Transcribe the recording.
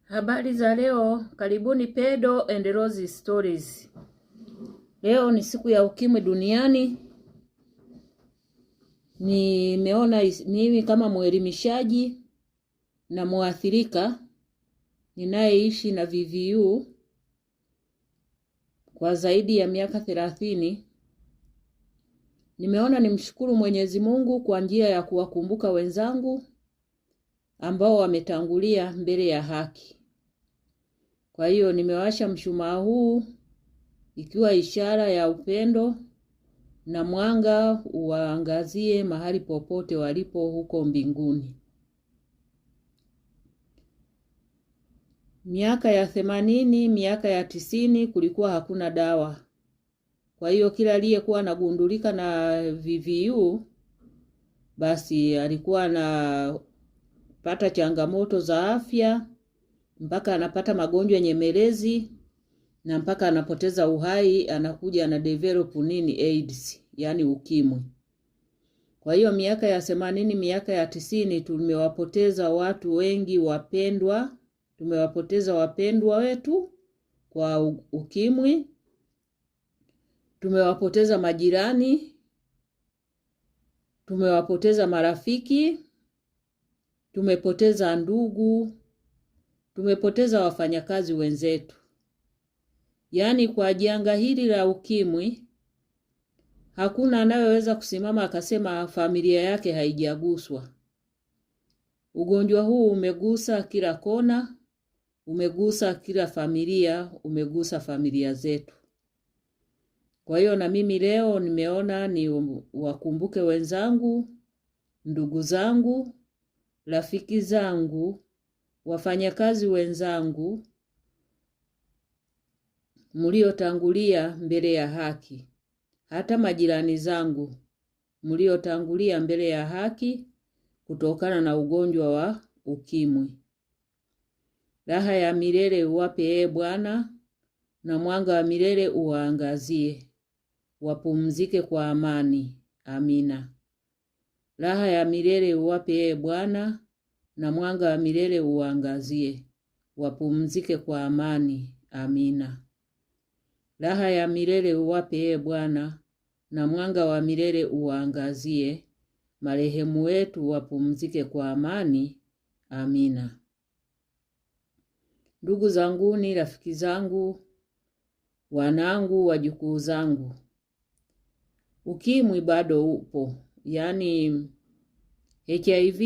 Habari za leo, karibuni Pedo and Rose Stories. Leo ni siku ya ukimwi duniani. Nimeona mimi kama mwelimishaji na muathirika ninayeishi na VVU kwa zaidi ya miaka 30. Nimeona nimshukuru Mwenyezi Mungu kwa njia ya kuwakumbuka wenzangu ambao wametangulia mbele ya haki. Kwa hiyo nimewasha mshumaa huu ikiwa ishara ya upendo na mwanga uwaangazie mahali popote walipo huko mbinguni. Miaka ya 80, miaka ya 90 kulikuwa hakuna dawa. Kwa hiyo kila aliyekuwa anagundulika na VVU basi alikuwa anapata changamoto za afya mpaka anapata magonjwa nyemelezi na mpaka anapoteza uhai, anakuja na develop AIDS, yani ukimwi. Kwa hiyo miaka ya 80, miaka ya 90 tumewapoteza watu wengi wapendwa. Tumewapoteza wapendwa wetu kwa ukimwi. Tumewapoteza majirani. Tumewapoteza marafiki. Tumepoteza ndugu. Tumepoteza wafanyakazi wenzetu. Yaani kwa janga hili la ukimwi, hakuna anayeweza kusimama akasema familia yake haijaguswa. Ugonjwa huu umegusa kila kona, umegusa kila familia, umegusa familia zetu. Kwa hiyo na mimi leo nimeona ni wakumbuke wenzangu, ndugu zangu, rafiki zangu, wafanyakazi wenzangu, mliotangulia mbele ya haki. Hata majirani zangu mliotangulia mbele ya haki kutokana na ugonjwa wa ukimwi. Raha ya milele uwape Bwana, na mwanga wa milele uwaangazie. Wapumzike kwa amani. Amina. Raha ya milele uwape Bwana, na mwanga wa milele uwaangazie. Wapumzike kwa amani. Amina. Raha ya milele uwape Bwana, na mwanga wa milele uwaangazie. Marehemu wetu wapumzike kwa amani. Amina. Ndugu zanguni, rafiki zangu, wanangu, wajukuu zangu, ukimwi bado upo. Yaani HIV